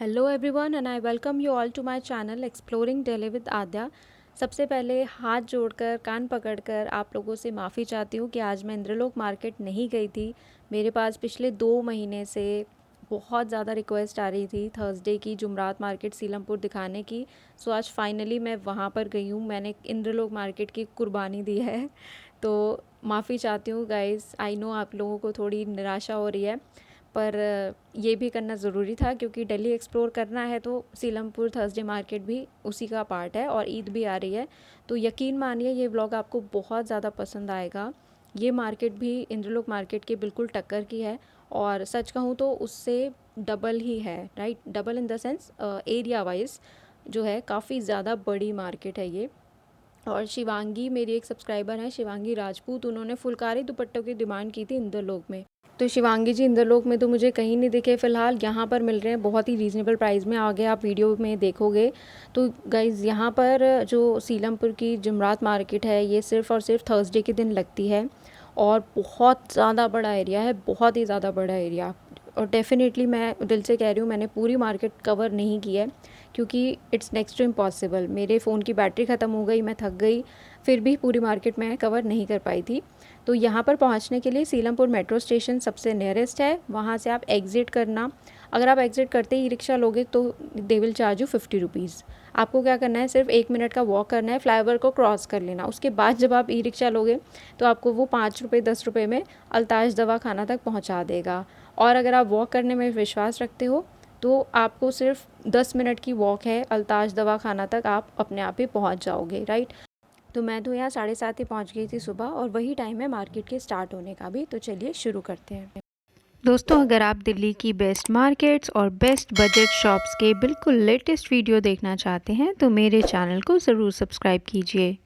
Hello everyone and I welcome you all to my channel exploring Delhi with Aadya. सबसे पहले हाथ जोड़कर कान पकड़कर आप लोगों से माफ़ी चाहती हूँ कि आज मैं इंद्रलोक मार्केट नहीं गई थी। मेरे पास पिछले 2 महीने से बहुत ज़्यादा रिक्वेस्ट आ रही थी थर्सडे की जुमरात मार्केट सीलमपुर दिखाने की। सो आज फाइनली मैं वहाँ पर गई हूँ। मैंने इंद्रलोक मार्केट की कुर्बानी दी है। तो माफ़ी चाहती हूँ गाइस, आई नो आप लोगों को थोड़ी निराशा हो रही है, पर ये भी करना ज़रूरी था क्योंकि दिल्ली एक्सप्लोर करना है तो सीलमपुर थर्सडे मार्केट भी उसी का पार्ट है और ईद भी आ रही है। तो यकीन मानिए ये व्लॉग आपको बहुत ज़्यादा पसंद आएगा। ये मार्केट भी इंद्रलोक मार्केट के बिल्कुल टक्कर की है और सच कहूँ तो उससे डबल ही है, right. Double in the sense area wise जो है काफ़ी ज़्यादा बड़ी मार्केट है ये। और शिवांगी मेरी एक सब्सक्राइबर है, शिवांगी राजपूत, उन्होंने फुलकारी दुपट्टों की डिमांड की थी इंद्रलोक में। तो शिवांगी जी इंद्रलोक में तो मुझे कहीं नहीं दिखे फ़िलहाल, यहाँ पर मिल रहे हैं बहुत ही रीज़नेबल प्राइस में। आगे आप वीडियो में देखोगे। तो गाइज़ यहाँ पर जो सीलमपुर की जुमरात मार्केट है ये सिर्फ़ और सिर्फ थर्सडे के दिन लगती है और बहुत ज़्यादा बड़ा एरिया है, बहुत ही ज़्यादा बड़ा एरिया। और डेफ़िनेटली मैं दिल से कह रही हूँ, मैंने पूरी मार्केट कवर नहीं की है क्योंकि इट्स नेक्स्ट टू इम्पॉसिबल। मेरे फ़ोन की बैटरी ख़त्म हो गई, मैं थक गई, फिर भी पूरी मार्केट मैं कवर नहीं कर पाई थी। तो यहाँ पर पहुँचने के लिए सीलमपुर मेट्रो स्टेशन सबसे नियरेस्ट है, वहाँ से आप एग्ज़िट करना। अगर आप एग्ज़िट करते ही रिक्शा लोगे तो they will charge you 50 rupees. आपको क्या करना है, सिर्फ 1 मिनट का वॉक करना है, फ्लाईओवर को क्रॉस कर लेना। उसके बाद जब आप ई रिक्शा लोगे तो आपको वो 5 रुपये 10 रुपये में अल्ताज दवा खाना तक पहुँचा देगा। और अगर आप वॉक करने में विश्वास रखते हो तो आपको सिर्फ 10 मिनट की वॉक है, अल्ताज दवा खाना तक आप अपने आप ही पहुँच जाओगे, राइट। तो मैं तो यहाँ 7:30 ही पहुँच गई थी सुबह और वही टाइम है मार्केट के स्टार्ट होने का भी। तो चलिए शुरू करते हैं। दोस्तों, अगर आप दिल्ली की बेस्ट मार्केट्स और बेस्ट बजट शॉप्स के बिल्कुल लेटेस्ट वीडियो देखना चाहते हैं तो मेरे चैनल को ज़रूर सब्सक्राइब कीजिए।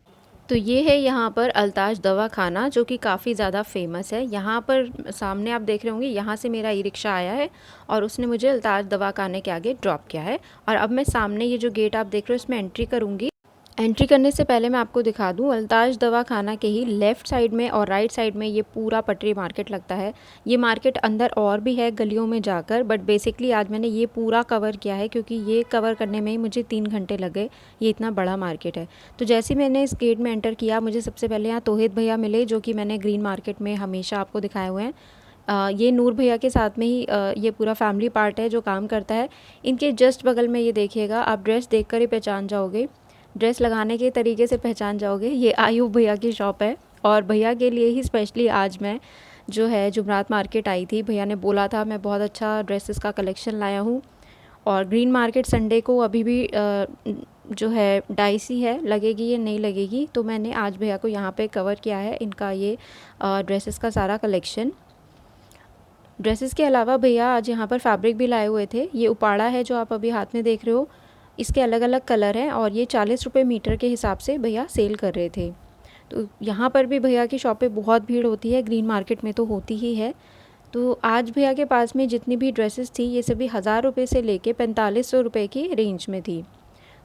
तो ये है यहाँ पर अल्ताज दवा खाना जो कि काफ़ी ज़्यादा फेमस है। यहाँ पर सामने आप देख रहे होंगे, यहाँ से मेरा ई रिक्शा आया है और उसने मुझे अल्ताज दवा खाने के आगे ड्रॉप किया है। और अब मैं सामने ये जो गेट आप देख रहे हो इसमें एंट्री करूँगी। एंट्री करने से पहले मैं आपको दिखा दूं, अल्ताज दवा खाना के ही लेफ़्ट साइड में और राइट साइड में ये पूरा पटरी मार्केट लगता है। ये मार्केट अंदर और भी है गलियों में जाकर, बट बेसिकली आज मैंने ये पूरा कवर किया है क्योंकि ये कवर करने में ही मुझे 3 घंटे लगे। ये इतना बड़ा मार्केट है। तो जैसे ही मैंने इस गेट में एंटर किया, मुझे सबसे पहले यहाँ तोहिद भैया मिले जो कि मैंने ग्रीन मार्केट में हमेशा आपको दिखाए हुए हैं। ये नूर भैया के साथ में ही ये पूरा फैमिली पार्ट है जो काम करता है। इनके जस्ट बगल में ये देखिएगा, आप ड्रेस देखकर ही पहचान जाओगे, ड्रेस लगाने के तरीके से पहचान जाओगे, ये आयुब भैया की शॉप है। और भैया के लिए ही स्पेशली आज मैं जो है जुमरात मार्केट आई थी। भैया ने बोला था मैं बहुत अच्छा ड्रेसेस का कलेक्शन लाया हूँ। और ग्रीन मार्केट संडे को अभी भी जो है डाइसी है, लगेगी या नहीं लगेगी, तो मैंने आज भैया को यहाँ पे कवर किया है इनका ये ड्रेसेस का सारा कलेक्शन। ड्रेसेस के अलावा भैया आज यहाँ पर फैब्रिक भी लाए हुए थे। ये उपाड़ा है जो आप अभी हाथ में देख रहे हो, इसके अलग अलग कलर हैं और ये 40 रुपये मीटर के हिसाब से भैया सेल कर रहे थे। तो यहाँ पर भी भैया की शॉप पे बहुत भीड़ होती है, ग्रीन मार्केट में तो होती ही है। तो आज भैया के पास में जितनी भी ड्रेसेस थी ये सभी 1000 रुपये से लेके 4500 रुपये की रेंज में थी।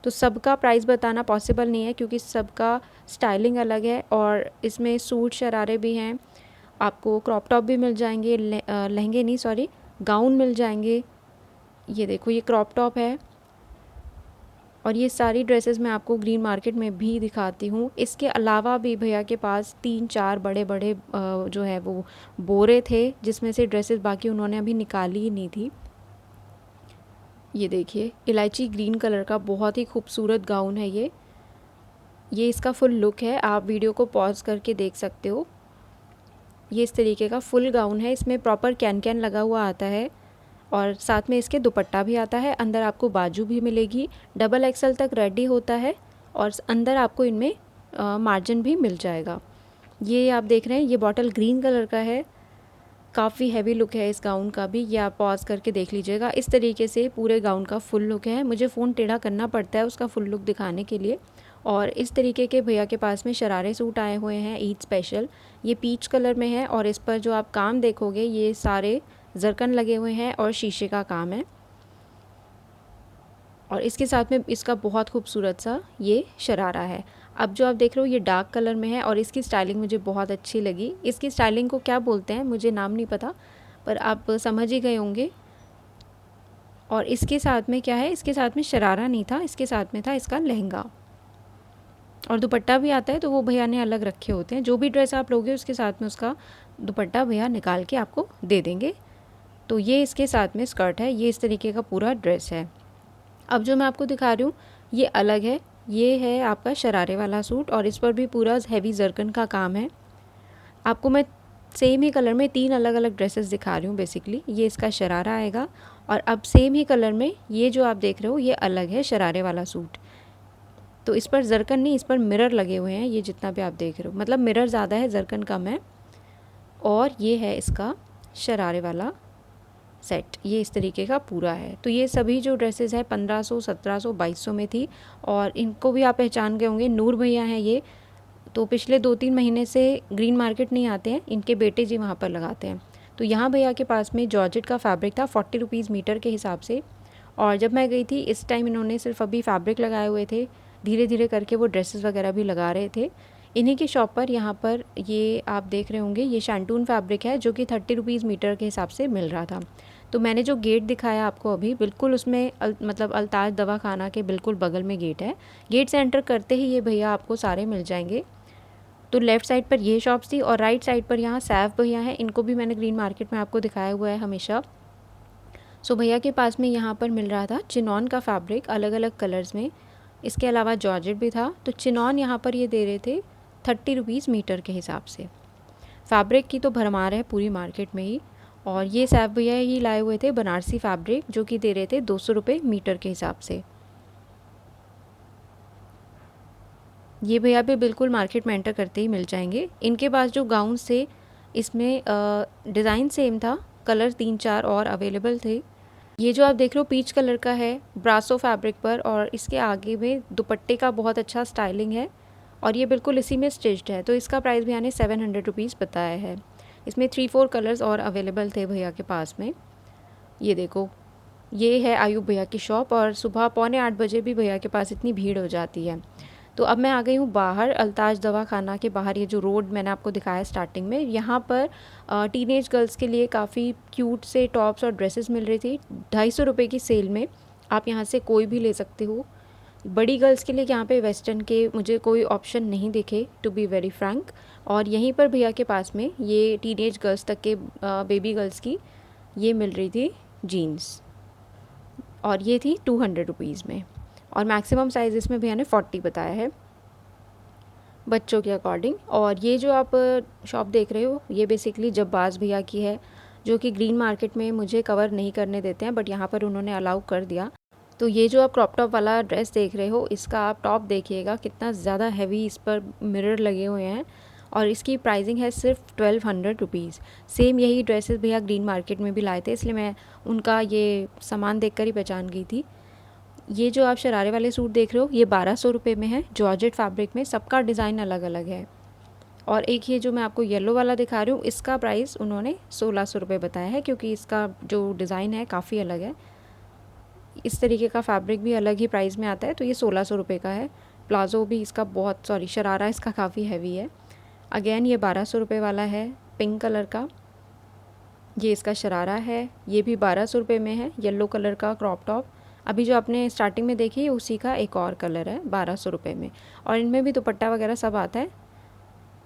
तो सबका प्राइस बताना पॉसिबल नहीं है क्योंकि सबका स्टाइलिंग अलग है। और इसमें सूट शरारे भी हैं, आपको क्रॉप टॉप भी मिल जाएंगे, लहंगे नहीं सॉरी गाउन मिल जाएंगे। ये देखो ये क्रॉप टॉप है और ये सारी ड्रेसेस मैं आपको ग्रीन मार्केट में भी दिखाती हूँ। इसके अलावा भी भैया के पास 3-4 बड़े बड़े जो है वो बोरे थे जिसमें से ड्रेसेस बाकी उन्होंने अभी निकाली ही नहीं थी। ये देखिए इलायची ग्रीन कलर का बहुत ही खूबसूरत गाउन है ये इसका फुल लुक है, आप वीडियो को पॉज करके देख सकते हो। ये इस तरीके का फुल गाउन है, इसमें प्रॉपर कैन कैन लगा हुआ आता है और साथ में इसके दुपट्टा भी आता है। अंदर आपको बाजू भी मिलेगी, डबल एक्सल तक रेडी होता है और अंदर आपको इनमें मार्जिन भी मिल जाएगा। ये आप देख रहे हैं ये बॉटल ग्रीन कलर का है, काफ़ी हैवी लुक है इस गाउन का भी, ये आप पॉज करके देख लीजिएगा। इस तरीके से पूरे गाउन का फुल लुक है, मुझे फ़ोन टेढ़ा करना पड़ता है उसका फुल लुक दिखाने के लिए। और इस तरीके के भैया के पास में शरारे सूट आए हुए हैं ईद स्पेशल, ये पीच कलर में है और इस पर जो आप काम देखोगे ये सारे जरकन लगे हुए हैं और शीशे का काम है। और इसके साथ में इसका बहुत खूबसूरत सा ये शरारा है। अब जो आप देख रहे हो ये डार्क कलर में है और इसकी स्टाइलिंग मुझे बहुत अच्छी लगी। इसकी स्टाइलिंग को क्या बोलते हैं मुझे नाम नहीं पता, पर आप समझ ही गए होंगे। और इसके साथ में क्या है, इसके साथ में शरारा नहीं था, इसके साथ में था इसका लहंगा। और दुपट्टा भी आता है तो वो भैया ने अलग रखे होते हैं। जो भी ड्रेस आप लोगे उसके साथ में उसका दुपट्टा भैया निकाल के आपको दे देंगे। तो ये इसके साथ में स्कर्ट है, ये इस तरीके का पूरा ड्रेस है। अब जो मैं आपको दिखा रही हूँ ये अलग है, ये है आपका शरारे वाला सूट और इस पर भी पूरा हैवी जरकन का काम है। आपको मैं सेम ही कलर में 3 अलग अलग ड्रेसेस दिखा रही हूँ बेसिकली। ये इसका शरारा आएगा और अब सेम ही कलर में ये जो आप देख रहे हो ये अलग है शरारे वाला सूट। तो इस पर जरकन नहीं, इस पर मिरर लगे हुए हैं, ये जितना भी आप देख रहे हो, मतलब मिरर ज़्यादा है जरकन कम है। और ये है इसका शरारे वाला सेट, ये इस तरीके का पूरा है। तो ये सभी जो ड्रेसेस है 1500, 1700, 2200 में थी। और इनको भी आप पहचान गए होंगे, नूर भैया हैं ये। तो पिछले 2-3 महीने से ग्रीन मार्केट नहीं आते हैं, इनके बेटे जी वहाँ पर लगाते हैं। तो यहाँ भैया के पास में जॉर्जेट का फैब्रिक था 40 रुपीज़ मीटर के हिसाब से। और जब मैं गई थी इस टाइम इन्होंने सिर्फ अभी फैब्रिक लगाए हुए थे, धीरे धीरे करके वो ड्रेसेस वगैरह भी लगा रहे थे। इन्हीं की शॉप पर यहाँ पर ये आप देख रहे होंगे ये शैंटून फैब्रिक है जो कि 30 रुपीज़ मीटर के हिसाब से मिल रहा था। तो मैंने जो गेट दिखाया आपको अभी बिल्कुल उसमें मतलब अल्ताज दवा खाना के बिल्कुल बगल में गेट है। गेट से एंटर करते ही ये भैया आपको सारे मिल जाएंगे। तो लेफ़्ट साइड पर ये शॉप्स थी और राइट साइड पर यहाँ सैफ भैया हैं, इनको भी मैंने ग्रीन मार्केट में आपको दिखाया हुआ है हमेशा। सो भैया के पास में यहाँ पर मिल रहा था चिनॉन का फैब्रिक अलग अलग कलर्स में, इसके अलावा जॉर्जेट भी था। तो चिनॉन यहाँ पर ये दे रहे थे 30 रुपीज़ मीटर के हिसाब से। फैब्रिक की तो भरमार है पूरी मार्केट में ही। और ये सैफ भैया ही लाए हुए थे बनारसी फैब्रिक जो कि दे रहे थे 200 रुपये मीटर के हिसाब से। ये भैया भी बिल्कुल मार्केट में एंटर करते ही मिल जाएंगे। इनके पास जो गाउन्स थे इसमें डिज़ाइन सेम था, कलर 3-4 और अवेलेबल थे। ये जो आप देख रहे हो पीच कलर का है ब्रासो फैब्रिक पर और इसके आगे में दुपट्टे का बहुत अच्छा स्टाइलिंग है और ये बिल्कुल इसी में स्टिच्ड है। तो इसका प्राइस भैया ने 700 रुपीज़ बताया है। इसमें 3-4 कलर्स और अवेलेबल थे भैया के पास में। ये देखो ये है आयुब भैया की शॉप और सुबह 7:45 बजे भी भैया के पास इतनी भीड़ हो जाती है। तो अब मैं आ गई हूँ बाहर अल्ताज दवा खाना के बाहर। ये जो रोड मैंने आपको दिखाया स्टार्टिंग में, यहाँ पर टीनेज गर्ल्स के लिए काफ़ी क्यूट से टॉप्स और ड्रेसेस मिल रही थी 250 रुपये की सेल में। आप यहाँ से कोई भी ले सकते हो। बड़ी गर्ल्स के लिए यहाँ पे वेस्टर्न के मुझे कोई ऑप्शन नहीं दिखे टू बी वेरी फ्रैंक। और यहीं पर भैया के पास में ये टीनेज गर्ल्स तक के बेबी गर्ल्स की ये मिल रही थी जीन्स और ये थी 200 रुपीज़ में। और मैक्सिमम साइज़ इसमें भैया ने 40 बताया है बच्चों के अकॉर्डिंग। और ये जो आप शॉप देख रहे हो ये बेसिकली जब्बाज भैया की है जो कि ग्रीन मार्केट में मुझे कवर नहीं करने देते हैं, बट यहाँ पर उन्होंने अलाउ कर दिया। तो ये जो आप क्रॉप टॉप वाला ड्रेस देख रहे हो इसका आप टॉप देखिएगा कितना ज़्यादा हैवी, इस पर मिरर लगे हुए हैं और इसकी प्राइसिंग है सिर्फ 1200 रुपीज़। सेम यही ड्रेसेस भैया ग्रीन मार्केट में भी लाए थे, इसलिए मैं उनका ये सामान देखकर ही पहचान गई थी। ये जो आप शरारे वाले सूट देख रहे हो ये 1200 रुपये में है जॉर्जेट फैब्रिक में, सबका डिज़ाइन अलग अलग है। और एक ये जो मैं आपको येलो वाला दिखा रही हूँ इसका प्राइस उन्होंने 1600 रुपये बताया है क्योंकि इसका जो डिज़ाइन है काफ़ी अलग है। इस तरीके का फैब्रिक भी अलग ही प्राइस में आता है, तो ये 1600 रुपये का है। प्लाज़ो भी इसका बहुत शरारा इसका काफ़ी हैवी है। अगेन ये 1200 रुपये वाला है पिंक कलर का, ये इसका शरारा है, ये भी 1200 रुपये में है येलो कलर का क्रॉप टॉप। अभी जो आपने स्टार्टिंग में देखी है उसी का एक और कलर है 1200 रुपये में और इनमें भी दुपट्टा वगैरह सब आता है।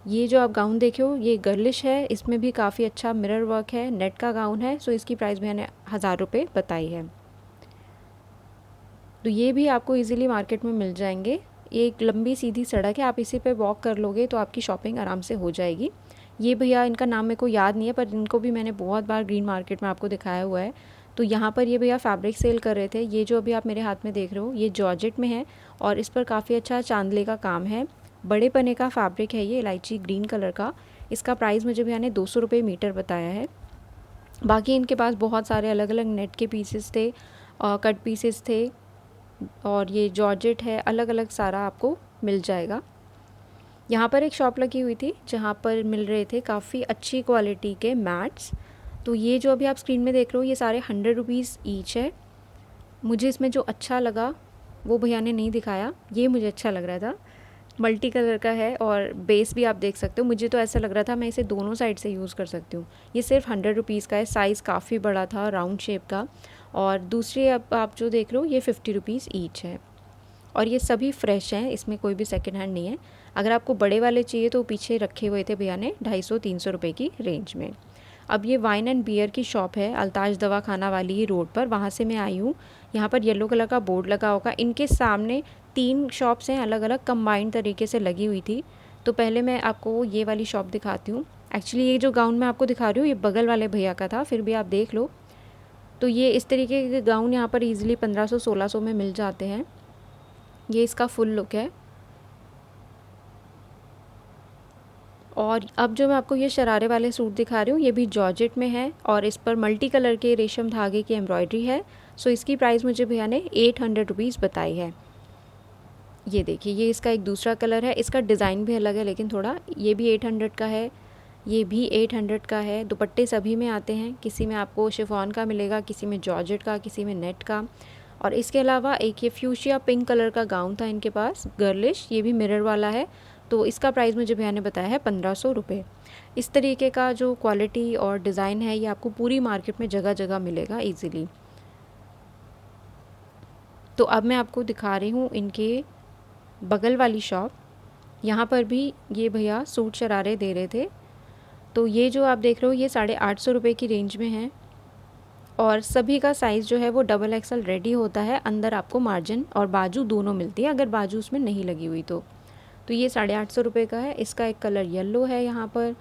ये जो आप गाउन देखे हो ये गर्लिश है, इसमें भी काफ़ी अच्छा मिरर वर्क है, नेट का गाउन है। सो इसकी प्राइस मैंने 1000 रुपये बताई है। तो ये भी आपको इजीली मार्केट में मिल जाएंगे। ये एक लंबी सीधी सड़क है, आप इसी पे वॉक कर लोगे तो आपकी शॉपिंग आराम से हो जाएगी। ये भैया इनका नाम मेरे को याद नहीं है पर इनको भी मैंने बहुत बार ग्रीन मार्केट में आपको दिखाया हुआ है। तो यहाँ पर ये भैया फैब्रिक सेल कर रहे थे। ये जो अभी आप मेरे हाथ में देख रहे हो ये जॉर्जेट में है और इस पर काफ़ी अच्छा चांदले का काम है, बड़े पने का फैब्रिक है ये इलायची ग्रीन कलर का। इसका प्राइस मुझे भैया ने 200 रुपये मीटर बताया है। बाकी इनके पास बहुत सारे अलग अलग नेट के पीसेस थे, कट पीसेस थे और ये जॉर्जेट है, अलग अलग सारा आपको मिल जाएगा। यहाँ पर एक शॉप लगी हुई थी जहाँ पर मिल रहे थे काफ़ी अच्छी क्वालिटी के मैट्स। तो ये जो अभी आप स्क्रीन में देख रहे हो ये सारे 100 रुपीज़ ईच है। मुझे इसमें जो अच्छा लगा वो भैया ने नहीं दिखाया, ये मुझे अच्छा लग रहा था, मल्टी कलर का है और बेस भी आप देख सकते हो। मुझे तो ऐसा लग रहा था मैं इसे दोनों साइड से यूज़ कर सकती हूँ। ये सिर्फ 100 रुपीज़ का है, साइज़ काफ़ी बड़ा था, राउंड शेप का और दूसरे अब आप जो देख रहे हो ये 50 रुपीज़ ईच है। और ये सभी फ्रेश हैं, इसमें कोई भी सेकंड हैंड नहीं है। अगर आपको बड़े वाले चाहिए तो पीछे रखे हुए थे भैया ने 250-300 रुपये की रेंज में। अब ये वाइन एंड बियर की शॉप है, अल्ताज दवा खाना वाली ही रोड पर, वहाँ से मैं आई हूँ। यहाँ पर येलो कलर का बोर्ड लगा होगा। इनके सामने 3 शॉप्स हैं, अलग अलग कंबाइंड तरीके से लगी हुई थी। तो पहले मैं आपको ये वाली शॉप दिखाती हूँ। एक्चुअली ये जो गाउन मैं आपको दिखा रही हूँ ये बगल वाले भैया का था, फिर भी आप देख लो। तो ये इस तरीके के गाउन यहाँ पर ईज़िली 1500-1600 में मिल जाते हैं। ये इसका फुल लुक है। और अब जो मैं आपको ये शरारे वाले सूट दिखा रही हूँ ये भी जॉर्जेट में है और इस पर मल्टी कलर के रेशम धागे की एम्ब्रॉयडरी है। सो इसकी प्राइस मुझे भैया ने 800 रुपीज़ बताई है। ये देखिए, ये इसका एक दूसरा कलर है, इसका डिज़ाइन भी अलग है लेकिन थोड़ा, ये भी 800 का है, ये भी 800 का है। दुपट्टे सभी में आते हैं, किसी में आपको शिफॉन का मिलेगा, किसी में जॉर्जेट का, किसी में नेट का। और इसके अलावा एक ये फ्यूशिया पिंक कलर का गाउन था इनके पास, गर्लिश, ये भी मिरर वाला है। तो इसका प्राइस मुझे भैया ने बताया है 1500 रुपये। इस तरीके का जो क्वालिटी और डिज़ाइन है ये आपको पूरी मार्केट में जगह जगह मिलेगा ईज़िली। तो अब मैं आपको दिखा रही हूँ इनके बगल वाली शॉप। यहाँ पर भी ये भैया सूट शरारे दे रहे थे। तो ये जो आप देख रहे हो ये 850 रुपये की रेंज में है और सभी का साइज़ जो है वो डबल एक्सल रेडी होता है। अंदर आपको मार्जिन और बाजू दोनों मिलती है, अगर बाजू उसमें नहीं लगी हुई तो ये 850 रुपये का है। इसका एक कलर येलो है, यहाँ पर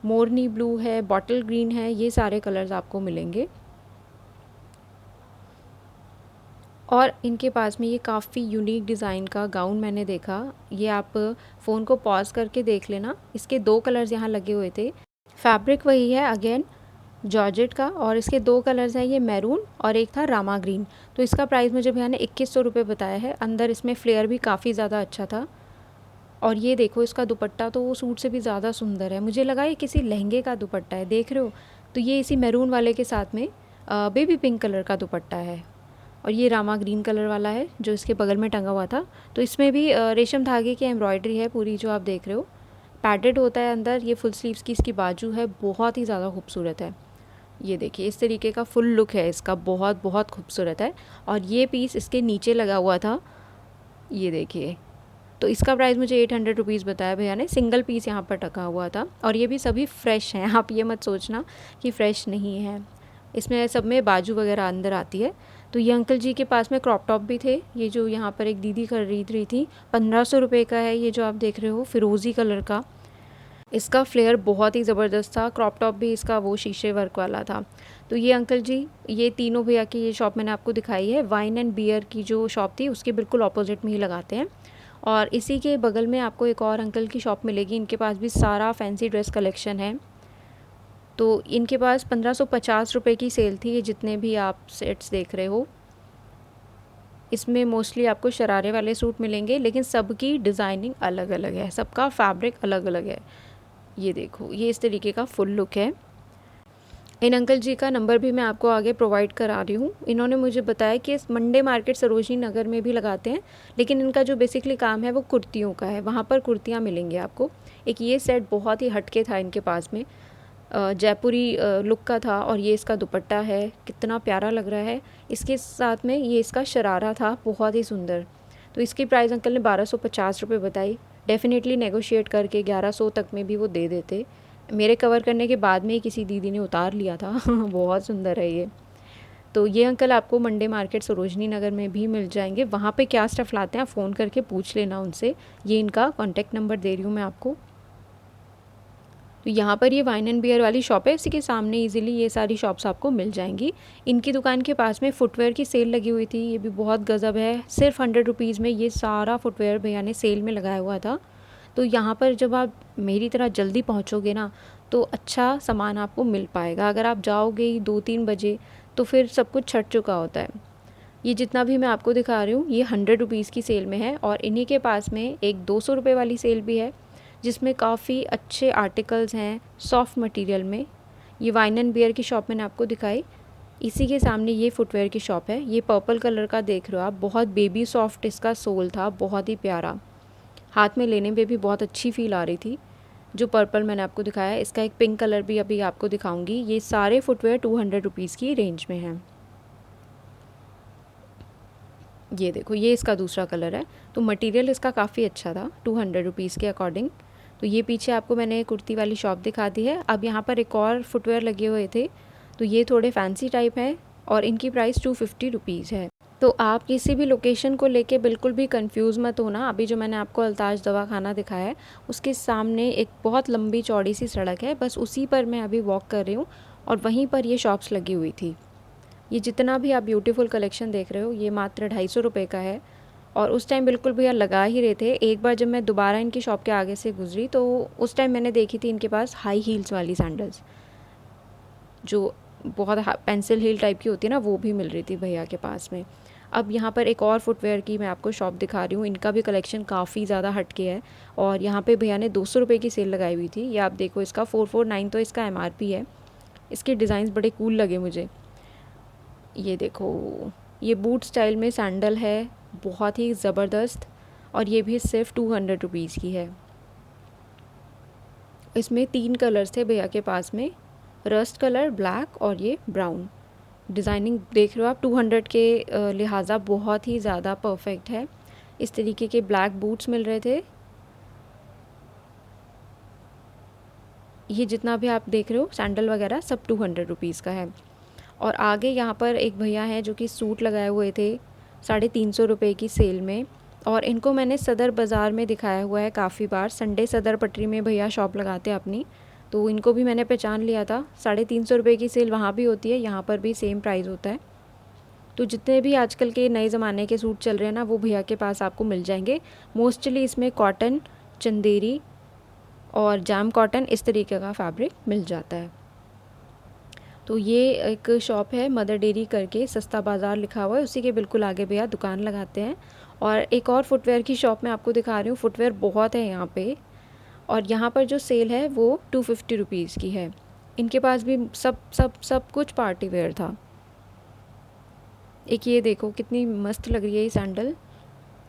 मोरनी ब्लू है, बॉटल ग्रीन है, ये सारे कलर्स आपको मिलेंगे। और इनके पास में ये काफ़ी यूनिक डिज़ाइन का गाउन मैंने देखा, ये आप फ़ोन को पॉज करके देख लेना। इसके 2 कलर्स यहाँ लगे हुए थे। फैब्रिक वही है अगेन जॉर्जेट का, और इसके 2 कलर्स हैं, ये मैरून और एक था रामा ग्रीन। तो इसका प्राइस मुझे भैया ने 2100 रुपये बताया है। अंदर इसमें फ्लेयर भी काफ़ी ज़्यादा अच्छा था। और ये देखो इसका दुपट्टा तो वो सूट से भी ज़्यादा सुंदर है, मुझे लगा ये किसी लहंगे का दुपट्टा है, देख रहे हो। तो ये इसी मैरून वाले के साथ में बेबी पिंक कलर का दुपट्टा है और ये रामा ग्रीन कलर वाला है जो इसके बगल में टंगा हुआ था। तो इसमें भी रेशम धागे की एम्ब्रॉयडरी है पूरी, जो आप देख रहे हो पैडेड होता है अंदर। ये फुल स्लीव्स की इसकी बाजू है, बहुत ही ज़्यादा खूबसूरत है। ये देखिए इस तरीके का फुल लुक है इसका, बहुत बहुत खूबसूरत है। और ये पीस इसके नीचे लगा हुआ था, ये देखिए। तो इसका प्राइस मुझे 800 रुपीज़ बताया भैया ने। सिंगल पीस यहाँ पर टका हुआ था और ये भी सभी फ्रेश हैं, आप ये मत सोचना कि फ़्रेश नहीं है। इसमें सब में बाजू वगैरह अंदर आती है। तो ये अंकल जी के पास में क्रॉप टॉप भी थे, ये जो यहाँ पर एक दीदी खरीद रही थी, 1500 रुपये का है ये जो आप देख रहे हो, फिरोज़ी कलर का। इसका फ्लेयर बहुत ही ज़बरदस्त था। क्रॉप टॉप भी इसका वो शीशे वर्क वाला था। तो ये अंकल जी, ये तीनों भैया की ये शॉप मैंने आपको दिखाई है, वाइन एंड बियर की जो शॉप थी उसके बिल्कुल ऑपोजिट में ही लगाते हैं। और इसी के बगल में आपको एक और अंकल की शॉप मिलेगी, इनके पास भी सारा फैंसी ड्रेस कलेक्शन है। तो इनके पास 1550 रुपये की सेल थी, ये जितने भी आप सेट्स देख रहे हो। इसमें मोस्टली आपको शरारे वाले सूट मिलेंगे, लेकिन सबकी डिज़ाइनिंग अलग अलग है, सबका फैब्रिक अलग अलग है। ये देखो, ये इस तरीके का फुल लुक है। इन अंकल जी का नंबर भी मैं आपको आगे प्रोवाइड करा रही हूँ। इन्होंने मुझे बताया कि इस मंडे मार्केट सरोजनी नगर में भी लगाते हैं, लेकिन इनका जो बेसिकली काम है वो कुर्तियों का है, वहाँ पर कुर्तियाँ मिलेंगी आपको। एक ये सेट बहुत ही हटके था इनके पास में, जयपुरी लुक का था, और ये इसका दुपट्टा है, कितना प्यारा लग रहा है। इसके साथ में ये इसका शरारा था, बहुत ही सुंदर। तो इसकी प्राइस अंकल ने 1250 रुपये बताई। डेफ़िनेटली नेगोशिएट करके 1100 तक में भी वो दे देते। मेरे कवर करने के बाद में ही किसी दीदी ने उतार लिया था बहुत सुंदर है ये। तो ये अंकल आपको मंडे मार्केट सरोजनी नगर में भी मिल जाएंगे। वहाँ पे क्या स्टफ़ लाते हैं आप फ़ोन करके पूछ लेना उनसे, ये इनका कॉन्टैक्ट नंबर दे रही हूँ मैं आपको। तो यहाँ पर ये वाइन एंड बियर वाली शॉप है, इसी के सामने इजीली ये सारी शॉप्स आपको मिल जाएंगी। इनकी दुकान के पास में फुटवेयर की सेल लगी हुई थी, ये भी बहुत गज़ब है। सिर्फ 100 रुपीज़ में ये सारा फुटवेयर भैया ने सेल में लगाया हुआ था। तो यहाँ पर जब आप मेरी तरह जल्दी पहुँचोगे ना तो अच्छा सामान आपको मिल पाएगा। अगर आप जाओगे ही 2-3 बजे तो फिर सब कुछ छट चुका होता है। ये जितना भी मैं आपको दिखा रही हूँ ये 100 रुपीज़ की सेल में है, और इन्हीं के पास में एक 200 रुपये वाली सेल भी है जिसमें काफ़ी अच्छे आर्टिकल्स हैं सॉफ्ट मटेरियल में। ये वाइन एंड बियर की शॉप मैंने आपको दिखाई, इसी के सामने ये फुटवेयर की शॉप है। ये पर्पल कलर का देख रहे हो आप, बहुत बेबी सॉफ्ट इसका सोल था, बहुत ही प्यारा, हाथ में लेने पे भी बहुत अच्छी फ़ील आ रही थी। जो पर्पल मैंने आपको दिखाया, इसका एक पिंक कलर भी अभी आपको दिखाऊंगी। ये सारे फुटवेयर 200 रुपीज़ की रेंज में हैं। ये देखो, ये इसका दूसरा कलर है। तो मटेरियल इसका काफ़ी अच्छा था 200 रुपीज़ के अकॉर्डिंग। तो ये पीछे आपको मैंने कुर्ती वाली शॉप दिखा दी है। अब यहाँ पर एक और फुटवेयर लगे हुए थे, तो ये थोड़े फैंसी टाइप हैं और इनकी प्राइस 250 रुपीज़ है। तो आप किसी भी लोकेशन को लेके बिल्कुल भी कंफ्यूज मत होना। अभी जो मैंने आपको अल्ताज दवाखाना दिखाया है, उसके सामने एक बहुत लंबी चौड़ी सी सड़क है, बस उसी पर मैं अभी वॉक कर रही हूँ और वहीं पर ये शॉप्स लगी हुई थी। ये जितना भी आप ब्यूटीफुल कलेक्शन देख रहे हो, ये मात्र 250 रुपये का है। और उस टाइम बिल्कुल भैया लगा ही रहे थे। एक बार जब मैं दोबारा इनकी शॉप के आगे से गुजरी, तो उस टाइम मैंने देखी थी इनके पास हाई हील्स वाली सैंडल्स, जो बहुत पेंसिल हील टाइप की होती है ना, वो भी मिल रही थी भैया के पास में। अब यहाँ पर एक और फुटवेयर की मैं आपको शॉप दिखा रही हूँ। इनका भी कलेक्शन काफ़ी ज़्यादा हटके है और यहाँ पे भैया ने 200 रुपये की सेल लगाई हुई थी। ये आप देखो, इसका 449 तो इसका MRP है। इसके डिज़ाइंस बड़े कूल लगे मुझे। ये देखो, ये बूट स्टाइल में सैंडल है, बहुत ही ज़बरदस्त, और ये भी सिर्फ 200 रुपीज़ की है। इसमें 3 कलर्स थे भैया के पास में, रस्ट कलर, ब्लैक और ये ब्राउन। डिज़ाइनिंग देख रहे हो आप, 200 के लिहाजा बहुत ही ज़्यादा परफेक्ट है। इस तरीके के ब्लैक बूट्स मिल रहे थे। ये जितना भी आप देख रहे हो सैंडल वगैरह सब 200 रुपीज़ का है। और आगे यहाँ पर एक भैया हैं जो कि सूट लगाए हुए थे 350 रुपये की सेल में, और इनको मैंने सदर बाज़ार में दिखाया हुआ है काफ़ी बार। संडे सदर पटरी में भैया शॉप लगाते हैं अपनी, तो इनको भी मैंने पहचान लिया था। 350 रुपये की सेल वहाँ भी होती है, यहाँ पर भी सेम प्राइस होता है। तो जितने भी आजकल के नए ज़माने के सूट चल रहे हैं ना, वो भैया के पास आपको मिल जाएंगे। मोस्टली इसमें कॉटन, चंदेरी और जाम कॉटन, इस तरीके का फैब्रिक मिल जाता है। तो ये एक शॉप है मदर डेयरी करके, सस्ता बाज़ार लिखा हुआ है, उसी के बिल्कुल आगे भैया दुकान लगाते हैं। और एक और फुटवेयर की शॉप मैं आपको दिखा रही हूँ। फुटवेयर बहुत है यहाँ पे, और यहाँ पर जो सेल है वो 250 रुपीज़ की है। इनके पास भी सब सब सब कुछ पार्टी वेयर था। एक ये देखो, कितनी मस्त लग रही है ये सैंडल,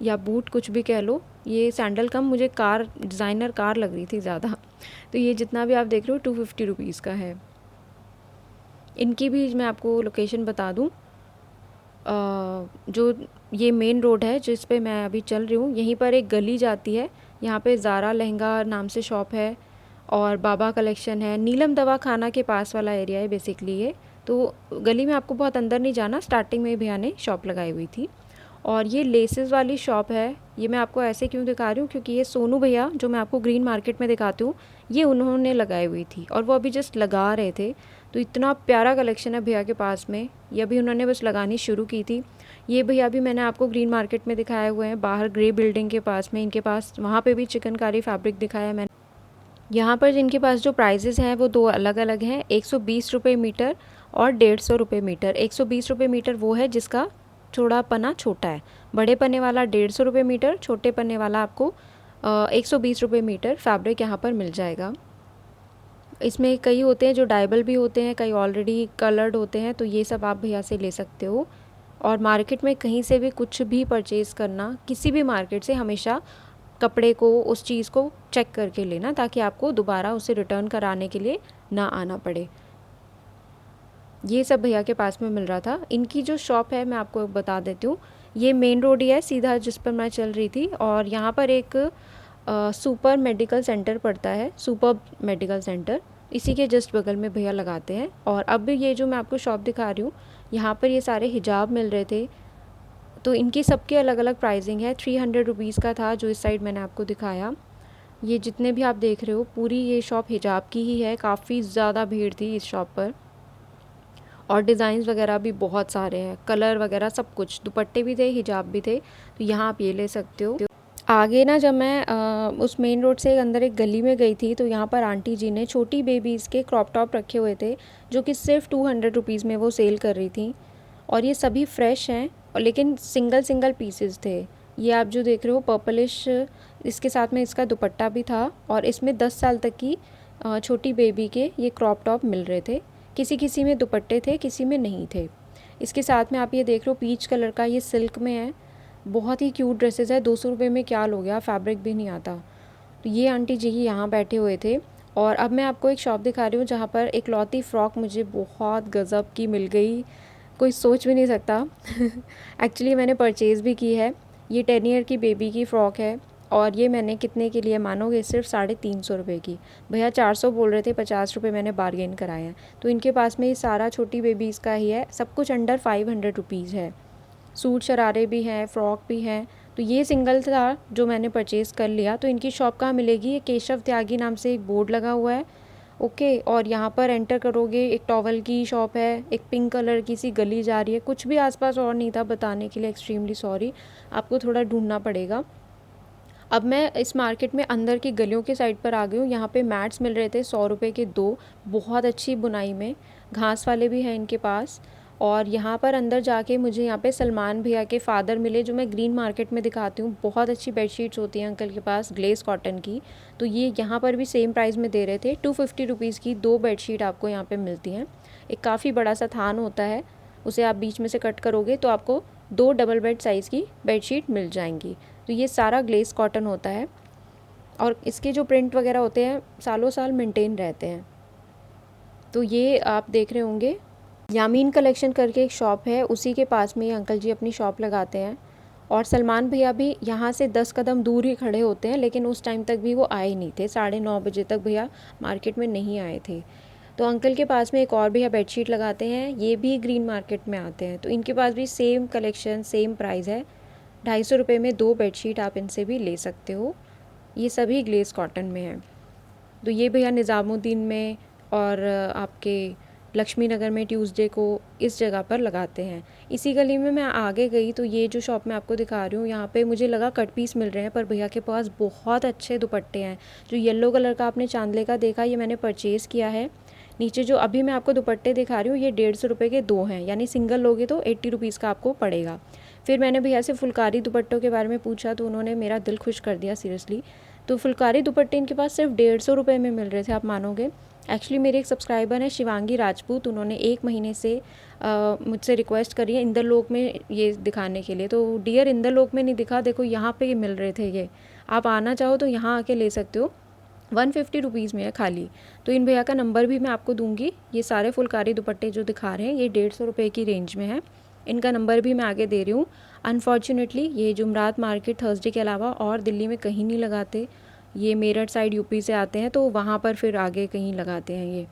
या बूट कुछ भी कह लो। ये सैंडल कम, मुझे कार, डिज़ाइनर कार लग रही थी ज़्यादा। तो ये जितना भी आप देख रहे हो 250 रुपीज़ का है। इनकी भी मैं आपको लोकेशन बता दूं, जो ये मेन रोड है जिस पे मैं अभी चल रही हूँ, यहीं पर एक गली जाती है। यहाँ पे ज़ारा लहंगा नाम से शॉप है और बाबा कलेक्शन है। नीलम दवाखाना के पास वाला एरिया है बेसिकली ये। तो गली में आपको बहुत अंदर नहीं जाना, स्टार्टिंग में भैया ने शॉप लगाई हुई थी। और ये लेसेस वाली शॉप है। ये मैं आपको ऐसे क्यों दिखा रही हूँ, क्योंकि ये सोनू भैया जो मैं आपको ग्रीन मार्केट में दिखाती हूँ, ये उन्होंने लगाई हुई थी और वो अभी जस्ट लगा रहे थे। तो इतना प्यारा कलेक्शन है भैया के पास में, ये अभी उन्होंने बस लगानी शुरू की थी। ये भैया भी मैंने आपको ग्रीन मार्केट में दिखाए हुए हैं, बाहर ग्रे बिल्डिंग के पास में इनके पास, वहाँ पे भी चिकनकारी फैब्रिक दिखाया है मैंने। यहाँ पर जिनके पास जो प्राइजेज़ हैं वो दो अलग अलग हैं, 120 रुपये मीटर और 150 रुपये मीटर। 120 रुपये मीटर वो है जिसका थोड़ा पन्ना छोटा है, बड़े पन्ने वाला 150 रुपये मीटर, छोटे पन्ने वाला आपको 120 रुपये मीटर फैब्रिक यहाँ पर मिल जाएगा। इसमें कई होते हैं जो डाइबल भी होते हैं, कई ऑलरेडी कलर्ड होते हैं, तो ये सब आप भैया से ले सकते हो। और मार्केट में कहीं से भी कुछ भी परचेज़ करना, किसी भी मार्केट से, हमेशा कपड़े को, उस चीज़ को चेक करके लेना, ताकि आपको दोबारा उसे रिटर्न कराने के लिए ना आना पड़े। ये सब भैया के पास में मिल रहा था। इनकी जो शॉप है मैं आपको बता देती हूँ, ये मेन रोड ही है सीधा जिस पर मैं चल रही थी, और यहाँ पर एक सुपर मेडिकल सेंटर पड़ता है, सुपर मेडिकल सेंटर, इसी के जस्ट बगल में भैया लगाते हैं। और अब ये जो मैं आपको शॉप दिखा रही हूँ, यहाँ पर ये सारे हिजाब मिल रहे थे। तो इनकी सबकी अलग अलग प्राइसिंग है। 300 रुपीज़ का था जो इस साइड मैंने आपको दिखाया। ये जितने भी आप देख रहे हो, पूरी ये शॉप हिजाब की ही है। काफ़ी ज़्यादा भीड़ थी इस शॉप पर, और डिज़ाइंस वगैरह भी बहुत सारे हैं, कलर वगैरह सब कुछ, दुपट्टे भी थे, हिजाब भी थे। तो यहाँ आप ये ले सकते हो। आगे ना जब मैं उस मेन रोड से अंदर एक गली में गई थी, तो यहाँ पर आंटी जी ने छोटी बेबीज़ के क्रॉप टॉप रखे हुए थे, जो कि सिर्फ 200 रुपीज़ में वो सेल कर रही थी। और ये सभी फ्रेश हैं, और लेकिन सिंगल सिंगल पीसेस थे। ये आप जो देख रहे हो पर्पलिश, इसके साथ में इसका दुपट्टा भी था, और इसमें 10 साल तक की छोटी बेबी के ये क्रॉप टॉप मिल रहे थे। किसी किसी में दुपट्टे थे, किसी में नहीं थे। इसके साथ में आप ये देख रहे हो पीच कलर का, ये सिल्क में है, बहुत ही क्यूट ड्रेसेस है। 200 रुपये में क्या लोगे आप, फैब्रिक भी नहीं आता। तो ये आंटी जी ही यहाँ बैठे हुए थे। और अब मैं आपको एक शॉप दिखा रही हूँ जहाँ पर एक लौती फ़्रॉक मुझे बहुत गज़ब की मिल गई। कोई सोच भी नहीं सकता। एक्चुअली मैंने परचेज़ भी की है। ये 10 ईयर की बेबी की फ़्रॉक है और ये मैंने कितने की लिए मानोगे, सिर्फ 350 रुपये की। भैया 400 बोल रहे थे, 50 रुपये मैंने बार्गेन कराए हैं। तो इनके पास में ये सारा छोटी बेबीज़ का ही है, सब कुछ अंडर 500 रुपीज़ है। सूट शरारे भी हैं, फ़्रॉक भी हैं। तो ये सिंगल था जो मैंने परचेज़ कर लिया। तो इनकी शॉप कहाँ मिलेगी, ये केशव त्यागी नाम से एक बोर्ड लगा हुआ है, ओके। और यहाँ पर एंटर करोगे, एक टॉवल की शॉप है, एक पिंक कलर की सी गली जा रही है। कुछ भी आसपास और नहीं था बताने के लिए, एक्सट्रीमली सॉरी, आपको थोड़ा ढूंढना पड़ेगा। अब मैं इस मार्केट में अंदर की गलियों के साइड पर आ गई हूँ। यहाँ पे मैट्स मिल रहे थे 100 रुपये के 2, बहुत अच्छी बुनाई में, घास वाले भी हैं इनके पास। और यहाँ पर अंदर जाके मुझे यहाँ पे सलमान भैया के फादर मिले, जो मैं ग्रीन मार्केट में दिखाती हूँ। बहुत अच्छी बेडशीट्स होती हैं अंकल के पास, ग्लेस कॉटन की। तो ये यहाँ पर भी सेम प्राइस में दे रहे थे, 250 रुपीज़ की 2 बेडशीट आपको यहाँ पे मिलती हैं। एक काफ़ी बड़ा सा थान होता है, उसे आप बीच में से कट करोगे तो आपको 2 डबल बेड साइज़ की बेडशीट मिल जाएंगी। तो ये सारा ग्लेस कॉटन होता है और इसके जो प्रिंट वगैरह होते हैं सालों साल मेंटेन रहते हैं। तो ये आप देख रहे होंगे, यामीन कलेक्शन करके एक शॉप है, उसी के पास में ये अंकल जी अपनी शॉप लगाते हैं। और सलमान भैया भी यहाँ से 10 कदम दूर ही खड़े होते हैं, लेकिन उस टाइम तक भी वो आए नहीं थे। 9:30 बजे तक भैया मार्केट में नहीं आए थे। तो अंकल के पास में एक और भैया बेडशीट लगाते हैं, ये भी ग्रीन मार्केट में आते हैं। तो इनके पास भी सेम कलेक्शन, सेम प्राइस है। 250 रुपये में 2 बेडशीट आप इनसे भी ले सकते हो। ये सभी ग्लेस कॉटन में है। तो ये भैया निज़ामुद्दीन में और आपके लक्ष्मी नगर में ट्यूसडे को इस जगह पर लगाते हैं। इसी गली में मैं आगे गई तो ये जो शॉप मैं आपको दिखा रही हूँ, यहाँ पे मुझे लगा कट पीस मिल रहे हैं, पर भैया के पास बहुत अच्छे दुपट्टे हैं। जो येलो कलर का आपने चांदले का देखा, ये मैंने परचेज़ किया है। नीचे जो अभी मैं आपको दुपट्टे दिखा रही हूँ, ये 150 रुपये के 2 हैं, यानी सिंगल लोगे तो 80 रुपीज़ का आपको पड़ेगा। फिर मैंने भैया से फुलकारी दुपट्टों के बारे में पूछा तो उन्होंने मेरा दिल खुश कर दिया, सीरियसली। तो फुलकारी दुपट्टे इनके पास सिर्फ 150 रुपये में मिल रहे थे, आप मानोगे। एक्चुअली मेरे एक सब्सक्राइबर हैं शिवांगी राजपूत, उन्होंने 1 महीने से मुझसे रिक्वेस्ट करी है इंदरलोक में ये दिखाने के लिए। तो डियर, इंदरलोक में नहीं दिखा, देखो यहाँ पे मिल रहे थे ये। आप आना चाहो तो यहाँ आके ले सकते हो, 150 रुपीज़ में है खाली। तो इन भैया का नंबर भी मैं आपको दूंगी। ये सारे फुलकारी दुपट्टे जो दिखा रहे हैं ये 150 रुपये की रेंज में है। इनका नंबर भी मैं आगे दे रही हूँ। अनफॉर्चुनेटली ये जुमरात मार्केट थर्सडे के अलावा और दिल्ली में कहीं नहीं लगाते। ये मेरठ साइड यूपी से आते हैं तो वहाँ पर फिर आगे कहीं लगाते हैं ये।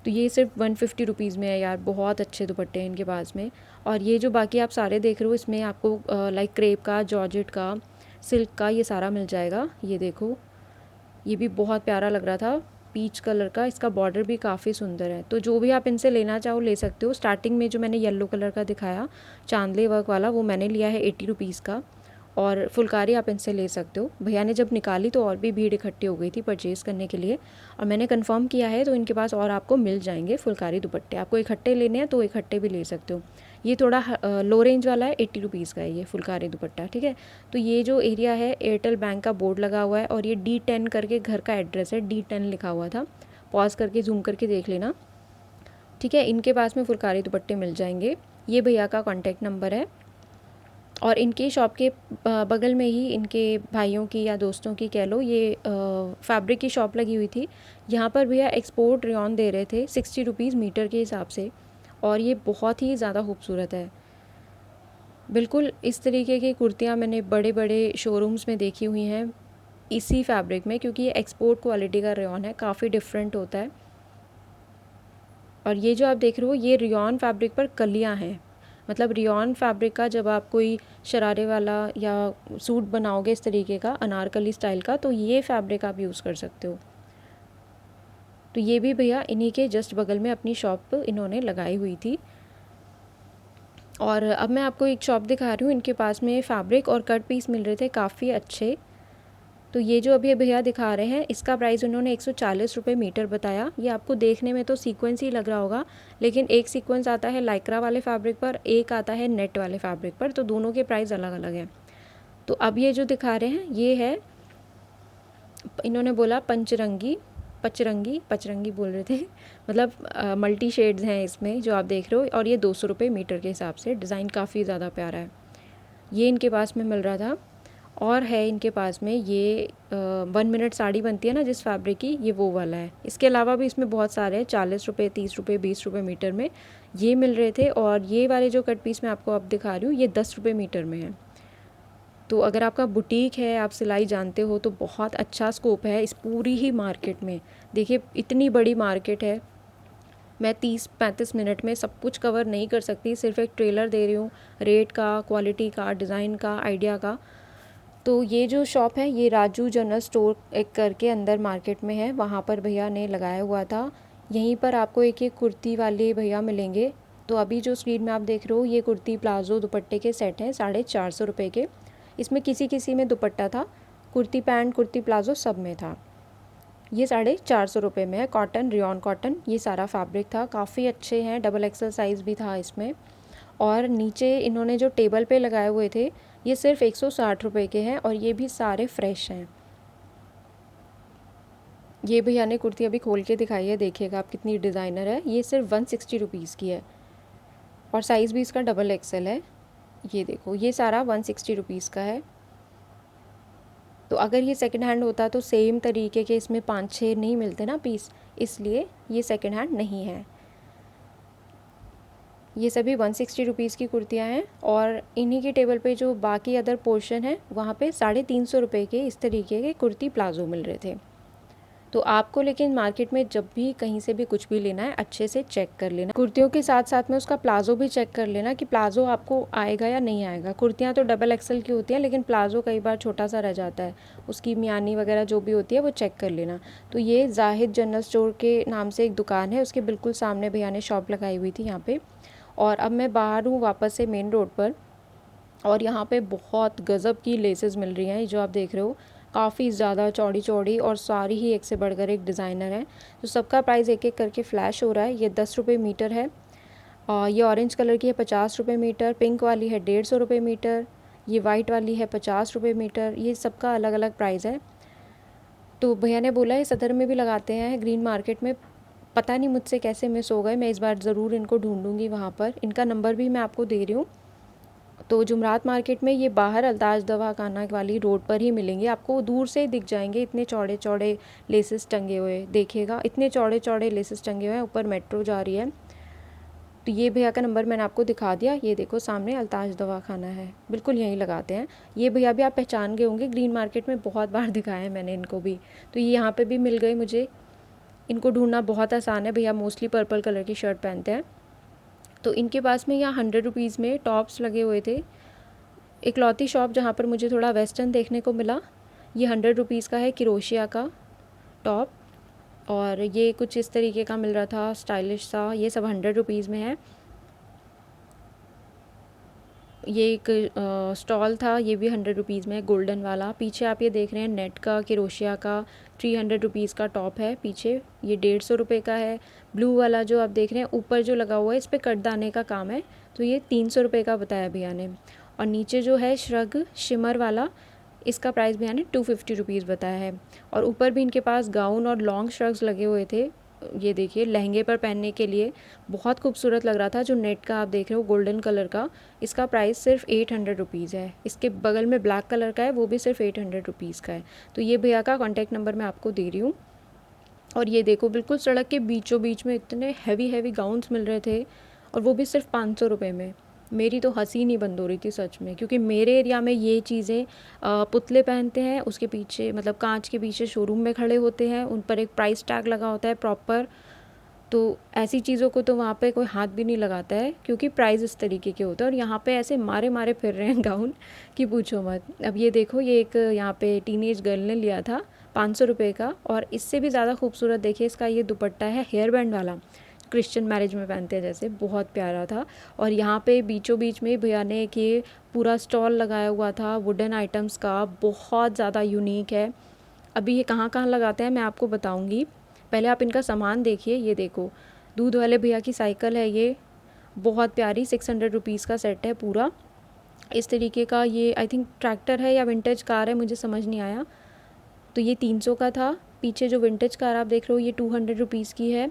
तो ये सिर्फ 150 रुपीज़ में है यार, बहुत अच्छे दुपट्टे हैं इनके पास में। और ये जो बाकी आप सारे देख रहे हो, इसमें आपको लाइक क्रेप का, जॉर्जेट का, सिल्क का, ये सारा मिल जाएगा। ये देखो, ये भी बहुत प्यारा लग रहा था, पीच कलर का, इसका बॉर्डर भी काफ़ी सुंदर है। तो जो भी आप इनसे लेना चाहो ले सकते हो। स्टार्टिंग में जो मैंने येलो कलर का दिखाया चांदले वर्क वाला, वो मैंने लिया है 80 रुपीज़ का। और फुलकारी आप इनसे ले सकते हो। भैया ने जब निकाली तो और भी भीड़ इकट्ठी हो गई थी परचेज़ करने के लिए, और मैंने कंफर्म किया है तो इनके पास और आपको मिल जाएंगे फुलकारी दुपट्टे। आपको इकट्ठे लेने हैं तो इकट्ठे भी ले सकते हो। ये थोड़ा लो रेंज वाला है, 80 रुपीज़ का है ये फुलकारी दुपट्टा, ठीक है। तो ये जो एरिया है, एयरटेल बैंक का बोर्ड लगा हुआ है और ये D10 करके घर का एड्रेस है, D10 लिखा हुआ था। पॉज करके जूम करके देख लेना, ठीक है। इनके पास में फुलकारी दुपट्टे मिल जाएंगे। ये भैया का कॉन्टैक्ट नंबर है। और इनके शॉप के बगल में ही इनके भाइयों की या दोस्तों की कह लो, ये फैब्रिक की शॉप लगी हुई थी। यहाँ पर भैया एक्सपोर्ट रेयॉन दे रहे थे 60 रुपीज़ मीटर के हिसाब से, और ये बहुत ही ज़्यादा खूबसूरत है। बिल्कुल इस तरीके की कुर्तियाँ मैंने बड़े बड़े शोरूम्स में देखी हुई हैं इसी फैब्रिक में, क्योंकि ये एक्सपोर्ट क्वालिटी का रेयॉन है, काफ़ी डिफरेंट होता है। और ये जो आप देख रहे हो, ये रेयॉन फैब्रिक पर कलियाँ हैं। मतलब रेयॉन फैब्रिक का जब आप कोई शरारे वाला या सूट बनाओगे इस तरीके का अनारकली स्टाइल का, तो ये फैब्रिक आप यूज़ कर सकते हो। तो ये भी भैया इन्हीं के जस्ट बगल में अपनी शॉप इन्होंने लगाई हुई थी। और अब मैं आपको एक शॉप दिखा रही हूँ, इनके पास में फैब्रिक और कट पीस मिल रहे थे काफ़ी अच्छे। तो ये जो अभी भैया दिखा रहे हैं, इसका प्राइस उन्होंने 140 रुपये मीटर बताया। ये आपको देखने में तो सीक्वेंस ही लग रहा होगा, लेकिन एक सीक्वेंस आता है लाइक्रा वाले फैब्रिक पर, एक आता है नेट वाले फैब्रिक पर, तो दोनों के प्राइस अलग अलग हैं। तो अब ये जो दिखा रहे हैं ये है, इन्होंने बोला पचरंगी बोल रहे थे, मतलब मल्टी शेड्स हैं इसमें जो आप देख रहे हो। और ये 200 रुपये मीटर के हिसाब से, डिज़ाइन काफ़ी ज़्यादा प्यारा है। ये इनके पास में मिल रहा था। और है इनके पास में ये 1 मिनट साड़ी बनती है ना जिस फैब्रिक की, ये वो वाला है। इसके अलावा भी इसमें बहुत सारे हैं, 40 रुपये, 30 रुपये, 20 रुपये मीटर में ये मिल रहे थे। और ये वाले जो कट पीस मैं आपको अब दिखा रही हूँ ये 10 रुपये मीटर में है। तो अगर आपका बुटीक है, आप सिलाई जानते हो, तो बहुत अच्छा स्कोप है इस पूरी ही मार्केट में। देखिए इतनी बड़ी मार्केट है, मैं 30-35 मिनट में सब कुछ कवर नहीं कर सकती, सिर्फ एक ट्रेलर दे रही हूँ रेट का, क्वालिटी का, डिज़ाइन का, आइडिया का। तो ये जो शॉप है ये राजू जनरल स्टोर एक करके अंदर मार्केट में है, वहाँ पर भैया ने लगाया हुआ था। यहीं पर आपको एक एक कुर्ती वाले भैया मिलेंगे। तो अभी जो स्क्रीन में आप देख रहे हो ये कुर्ती प्लाजो दुपट्टे के सेट हैं 450 रुपये के। इसमें किसी किसी में दुपट्टा था, कुर्ती पैंट, कुर्ती प्लाजो सब में था। ये 450 रुपये में है, कॉटन, रियॉन कॉटन, ये सारा फैब्रिक था, काफ़ी अच्छे हैं, डबल एक्सल साइज़ भी था इसमें। और नीचे इन्होंने जो टेबल पे लगाए हुए थे ये सिर्फ 160 रुपये के हैं और ये भी सारे फ्रेश हैं। ये भैया ने कुर्ती अभी खोल के दिखाई है, देखिएगा आप कितनी डिज़ाइनर है। ये सिर्फ 160 रुपीज़ की है और साइज़ भी इसका डबल एक्सल है। ये देखो ये सारा 160 रुपीज़ का है। तो अगर ये सेकंड हैंड होता तो सेम तरीके के इसमें 5-6 नहीं मिलते ना पीस, इसलिए ये सेकंड हैंड नहीं है। ये सभी 160 रुपीज़ की कुर्तियाँ हैं और इन्हीं की टेबल पे जो बाकी अदर पोर्शन है वहाँ पे 350 रुपये के इस तरीके के कुर्ती प्लाजो मिल रहे थे। तो आपको लेकिन मार्केट में जब भी कहीं से भी कुछ भी लेना है अच्छे से चेक कर लेना, कुर्तियों के साथ साथ में उसका प्लाजो भी चेक कर लेना कि प्लाजो आपको आएगा या नहीं आएगा। कुर्तियाँ तो डबल एक्सल की होती हैं लेकिन प्लाजो कई बार छोटा सा रह जाता है, उसकी मियानी वगैरह जो भी होती है वो चेक कर लेना। तो ये जाहिद जनरल स्टोर के नाम से एक दुकान है, उसके बिल्कुल सामने भैया ने शॉप लगाई हुई थी यहाँ पे। और अब मैं बाहर हूँ वापस से मेन रोड पर, और यहाँ पे बहुत गज़ब की लेसेस मिल रही हैं। जो आप देख रहे हो काफ़ी ज़्यादा चौड़ी चौड़ी और सारी ही एक से बढ़कर एक डिज़ाइनर है। तो सबका प्राइस एक एक करके फ्लैश हो रहा है। ये 10 रुपये मीटर है, और ये ऑरेंज कलर की है 50 रुपये मीटर, पिंक वाली है 150 रुपये मीटर, ये वाइट वाली है 50 रुपये मीटर। ये सबका अलग अलग प्राइस है। तो भैया ने बोला है सदर में भी लगाते हैं ग्रीन मार्केट में, पता नहीं मुझसे कैसे मिस हो गए, मैं इस बार ज़रूर इनको ढूंढूंगी वहाँ पर। इनका नंबर भी मैं आपको दे रही हूँ। तो जुमरात मार्केट में ये बाहर अल्ताज दवाखाना वाली रोड पर ही मिलेंगे, आपको दूर से दिख जाएंगे। इतने चौड़े चौड़े लेसेस टंगे हुए, देखिएगा इतने चौड़े चौड़े लेसेस टंगे हुए हैं, ऊपर मेट्रो जा रही है। तो ये भैया का नंबर मैंने आपको दिखा दिया, ये देखो सामने अल्ताज दवाखाना है, बिल्कुल यहीं लगाते हैं। ये भैया भी आप पहचान गए होंगे, ग्रीन मार्केट में बहुत बार दिखाया है मैंने इनको भी। तो ये यहाँ पे भी मिल गए मुझे, इनको ढूंढना बहुत आसान है। भैया मोस्टली पर्पल कलर की शर्ट पहनते हैं। तो इनके पास में यहाँ 100 रुपीज़ में टॉप्स लगे हुए थे। इकलौती शॉप जहाँ पर मुझे थोड़ा वेस्टर्न देखने को मिला, ये 100 रुपीज़ का है, किरोशिया का टॉप। और ये कुछ इस तरीके का मिल रहा था, स्टाइलिश सा, ये सब 100 रुपीज़ में है। ये एक स्टॉल था, ये भी 100 रुपीज़ में है, गोल्डन वाला। पीछे आप ये देख रहे हैं नेट का, किरोशिया का 300 रुपीज़ का टॉप है पीछे, ये 150 रुपये का है। ब्लू वाला जो आप देख रहे हैं ऊपर जो लगा हुआ है इस पर कटदाने का काम है, तो ये 300 रुपये का बताया भैया ने। और नीचे जो है श्रग शिमर वाला, इसका प्राइस भैया ने 250 रुपीज़ बताया है। और ऊपर भी इनके पास गाउन और लॉन्ग श्रग्स लगे हुए थे, ये देखिए लहंगे पर पहनने के लिए बहुत खूबसूरत लग रहा था। जो नेट का आप देख रहे हो गोल्डन कलर का, इसका प्राइस सिर्फ 800 रुपीज़ है। इसके बगल में ब्लैक कलर का है, वो भी सिर्फ 800 रुपीज़ का है। तो ये भैया का कॉन्टैक्ट नंबर मैं आपको दे रही हूँ। और ये देखो बिल्कुल सड़क के बीचों बीच में इतने हैवी हैवी गाउन्स मिल रहे थे, और वो भी सिर्फ 500 रुपये में। मेरी तो हंसी नहीं बंद हो रही थी सच में, क्योंकि मेरे एरिया में ये चीज़ें पुतले पहनते हैं, उसके पीछे मतलब कांच के पीछे शोरूम में खड़े होते हैं, उन पर एक प्राइस टैग लगा होता है प्रॉपर। तो ऐसी चीज़ों को तो वहाँ पे कोई हाथ भी नहीं लगाता है, क्योंकि प्राइस इस तरीके के होते हैं। और यहाँ पे ऐसे मारे मारे फिर रहे हैं गाउन कि पूछो मत। अब ये देखो, ये एक यहाँ पे टीनेज गर्ल ने लिया था 500 रुपये का, और इससे भी ज़्यादा खूबसूरत देखिए इसका ये दुपट्टा है, हेयर बैंड वाला, क्रिश्चियन मैरिज में पहनते हैं जैसे, बहुत प्यारा था। और यहाँ पे बीचों बीच में भैया ने एक ये पूरा स्टॉल लगाया हुआ था वुडन आइटम्स का, बहुत ज़्यादा यूनिक है। अभी ये कहाँ कहाँ लगाते हैं मैं आपको बताऊँगी, पहले आप इनका सामान देखिए। ये देखो दूध वाले भैया की साइकिल है, ये बहुत प्यारी, 600 रुपीज़ का सेट है पूरा इस तरीके का। ये आई थिंक ट्रैक्टर है या विंटेज कार है, मुझे समझ नहीं आया। तो ये 300 का था। पीछे जो विंटेज कार आप देख रहे हो ये 200 रुपीज़ की है।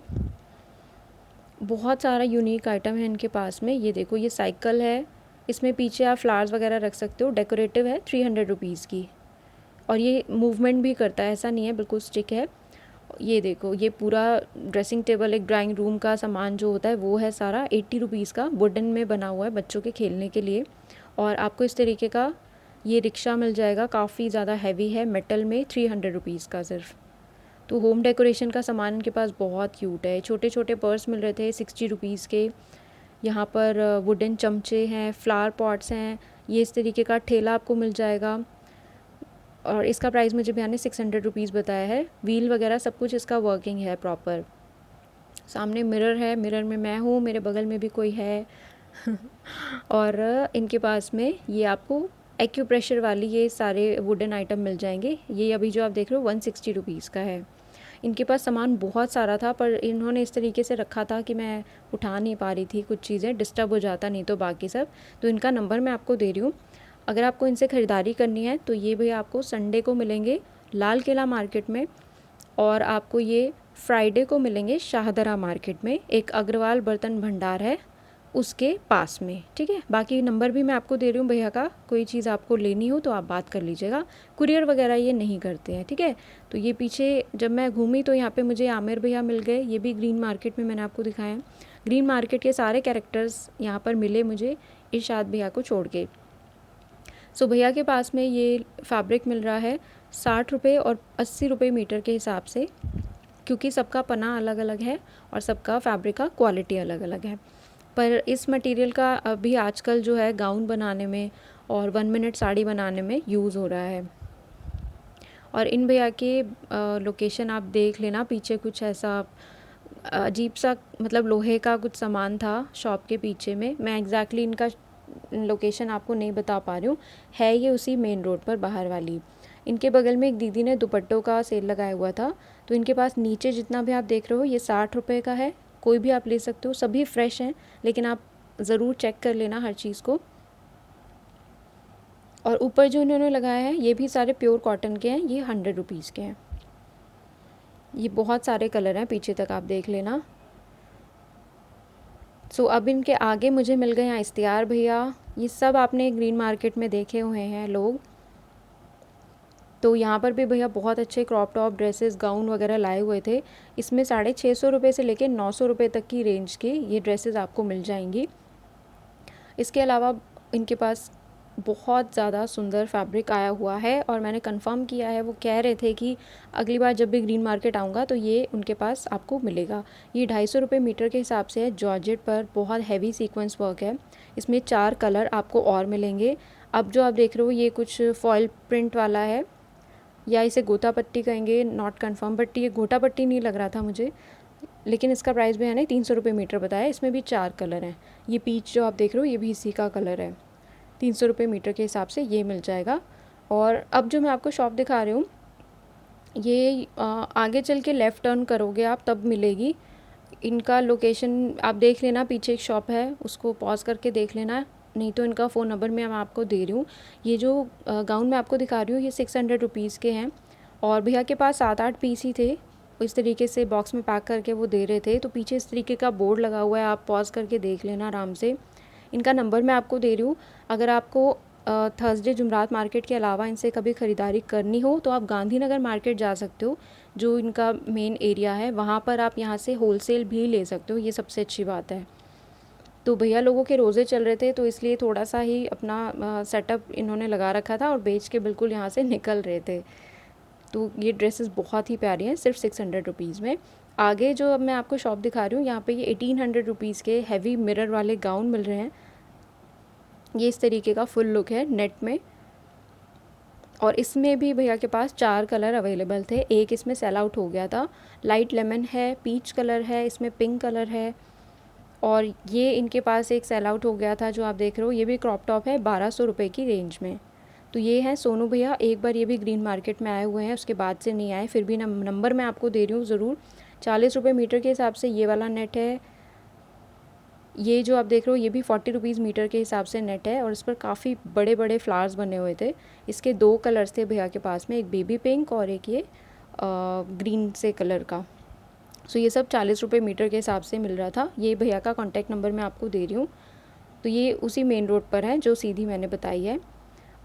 बहुत सारा यूनिक आइटम है इनके पास में। ये देखो ये साइकिल है, इसमें पीछे आप फ्लावर्स वगैरह रख सकते हो, डेकोरेटिव है, 300 रुपीज़ की। और ये मूवमेंट भी करता है, ऐसा नहीं है बिल्कुल स्टिक है। ये देखो, ये पूरा ड्रेसिंग टेबल, एक ड्राइंग रूम का सामान जो होता है वो है सारा 80 रुपीज़ का, वुडन में बना हुआ है बच्चों के खेलने के लिए। और आपको इस तरीके का ये रिक्शा मिल जाएगा, काफ़ी ज़्यादा हैवी है, मेटल में, 300 रुपीज़ का सिर्फ। तो होम डेकोरेशन का सामान इनके पास बहुत क्यूट है। छोटे छोटे पर्स मिल रहे थे 60 रुपीज़ के। यहाँ पर वुडन चमचे हैं, फ्लावर पॉट्स हैं, ये इस तरीके का ठेला आपको मिल जाएगा। और इसका प्राइस मुझे भैया ने 600 रुपीज़ बताया है। व्हील वगैरह सब कुछ इसका वर्किंग है प्रॉपर। सामने मिरर है, मिरर में मैं हूँ, मेरे बगल में भी कोई है। और इनके पास में ये आपको एक्यूप्रेशर वाली ये सारे वुडन आइटम मिल जाएंगे। ये अभी जो आप देख रहे हो 160 रुपीज़ का है। इनके पास सामान बहुत सारा था, पर इन्होंने इस तरीके से रखा था कि मैं उठा नहीं पा रही थी, कुछ चीज़ें डिस्टर्ब हो जाता नहीं तो बाकी सब। तो इनका नंबर मैं आपको दे रही हूँ, अगर आपको इनसे ख़रीदारी करनी है तो ये भैया आपको संडे को मिलेंगे लाल किला मार्केट में, और आपको ये फ्राइडे को मिलेंगे शाहदरा मार्केट में, एक अग्रवाल बर्तन भंडार है उसके पास में। ठीक है, बाकी नंबर भी मैं आपको दे रही हूँ भैया का, कोई चीज़ आपको लेनी हो तो आप बात कर लीजिएगा। कुरियर वगैरह ये नहीं करते हैं। ठीक है, तो ये पीछे जब मैं घूमी तो यहाँ पे मुझे आमिर भैया मिल गए, ये भी ग्रीन मार्केट में, मैंने आपको दिखाया। ग्रीन मार्केट के सारे कैरेक्टर्स यहाँ पर मिले मुझे, इरशाद भैया को छोड़ के। सो भैया के पास में ये फैब्रिक मिल रहा है 60 रुपये और 80 रुपये मीटर के हिसाब से, क्योंकि सबका पना अलग अलग है और सबका फैब्रिक का क्वालिटी अलग अलग है। पर इस मटेरियल का अभी आजकल जो है गाउन बनाने में और 1 मिनट साड़ी बनाने में यूज़ हो रहा है। और इन भैया के लोकेशन आप देख लेना, पीछे कुछ ऐसा अजीब सा, मतलब लोहे का कुछ सामान था शॉप के पीछे में। मैं एग्जैक्टली इनका लोकेशन आपको नहीं बता पा रही हूँ, है ये उसी मेन रोड पर बाहर वाली। इनके बगल में एक दीदी ने दुपट्टों का सेल लगाया हुआ था, तो इनके पास नीचे जितना भी आप देख रहे हो ये 60 रुपये का है, कोई भी आप ले सकते हो, सभी फ्रेश हैं, लेकिन आप ज़रूर चेक कर लेना हर चीज़ को। और ऊपर जो इन्होंने लगाया है ये भी सारे प्योर कॉटन के हैं, ये 100 रुपीज़ के हैं। ये बहुत सारे कलर हैं, पीछे तक आप देख लेना। सो अब इनके आगे मुझे मिल गए हैं इश्तियार भैया, ये सब आपने ग्रीन मार्केट में देखे हुए हैं लोग। तो यहाँ पर भी भैया बहुत अच्छे क्रॉप टॉप, ड्रेसेस, गाउन वगैरह लाए हुए थे। इसमें 650 रुपये से लेके 900 रुपये तक की रेंज की ये ड्रेसेस आपको मिल जाएंगी। इसके अलावा इनके पास बहुत ज़्यादा सुंदर फैब्रिक आया हुआ है, और मैंने कंफर्म किया है, वो कह रहे थे कि अगली बार जब भी ग्रीन मार्केट आऊँगा तो ये उनके पास आपको मिलेगा। ये 250 रुपये मीटर के हिसाब से है, जॉर्जेट पर बहुत हैवी सीक्वेंस वर्क है। इसमें 4 कलर आपको और मिलेंगे। अब जो आप देख रहे हो ये कुछ फॉयल प्रिंट वाला है, या इसे गोटा पट्टी कहेंगे, नॉट कन्फर्म, बट ये गोटा पट्टी नहीं लग रहा था मुझे, लेकिन इसका प्राइस भी है ना 300 रुपये मीटर बताया। इसमें भी 4 कलर हैं। ये पीच जो आप देख रहे हो ये भी इसी का कलर है। 300 रुपये मीटर के हिसाब से ये मिल जाएगा। और अब जो मैं आपको शॉप दिखा रही हूँ ये आगे चल के लेफ़्ट टर्न करोगे आप तब मिलेगी। इनका लोकेशन आप देख लेना, पीछे एक शॉप है उसको पॉज करके देख लेना, नहीं तो इनका फ़ोन नंबर मैं आपको दे रही हूँ। ये जो गाउन मैं आपको दिखा रही हूँ ये 600 रुपीज़ के हैं, और भैया के पास 7-8 पीस ही थे, इस तरीके से बॉक्स में पैक करके वो दे रहे थे। तो पीछे इस तरीके का बोर्ड लगा हुआ है, आप पॉज करके देख लेना आराम से। इनका नंबर मैं आपको दे रही हूँ, अगर आपको थर्सडे जुमरात मार्केट के अलावा इनसे कभी ख़रीदारी करनी हो तो आप गांधीनगर मार्केट जा सकते हो, जो इनका मेन एरिया है, वहाँ पर आप यहाँ से होलसेल भी ले सकते हो, ये सबसे अच्छी बात है। तो भैया लोगों के रोज़े चल रहे थे तो इसलिए थोड़ा सा ही अपना सेटअप इन्होंने लगा रखा था और बेच के बिल्कुल यहाँ से निकल रहे थे। तो ये ड्रेसेस बहुत ही प्यारी हैं, सिर्फ 600 रुपीज़ में। आगे जो अब मैं आपको शॉप दिखा रही हूँ यहाँ पे ये 1800 रुपीज़ के हैवी मिरर वाले गाउन मिल रहे हैं। ये इस तरीके का फुल लुक है नेट में, और इसमें भी भैया के पास 4 कलर अवेलेबल थे, एक इसमें सेल आउट हो गया था। लाइट लेमन है, पीच कलर है, इसमें पिंक कलर है, और ये इनके पास एक सेल आउट हो गया था जो आप देख रहे हो, ये भी क्रॉप टॉप है 1200 रुपये की रेंज में। तो ये हैं सोनू भैया, एक बार ये भी ग्रीन मार्केट में आए हुए हैं, उसके बाद से नहीं आए, फिर भी नंबर मैं आपको दे रही हूँ ज़रूर। 40 रुपये मीटर के हिसाब से ये वाला नेट है। ये जो आप देख रहे हो ये भी 40 रुपीज़ मीटर के हिसाब से नेट है, और इस पर काफ़ी बड़े बड़े फ्लावर्स बने हुए थे। इसके 2 कलर्स थे भैया के पास में, एक बेबी पिंक और एक ये ग्रीन से कलर का। सो ये सब 40 रुपये मीटर के हिसाब से मिल रहा था। ये भैया का कॉन्टैक्ट नंबर मैं आपको दे रही हूँ। तो ये उसी मेन रोड पर है जो सीधी मैंने बताई है।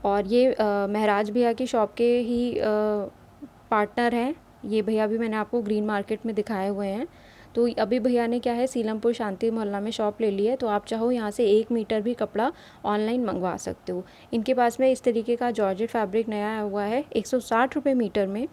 और ये महराज भैया की शॉप के ही पार्टनर हैं। ये भैया भी मैंने आपको ग्रीन मार्केट में दिखाए हुए हैं। तो अभी भैया ने क्या है, सीलमपुर शांति मोहल्ला में शॉप ले ली है। तो आप चाहो यहाँ से 1 मीटर भी कपड़ा ऑनलाइन मंगवा सकते हो। इनके पास में इस तरीके का जॉर्जेट फैब्रिक नया आया हुआ है 160 रुपये मीटर में।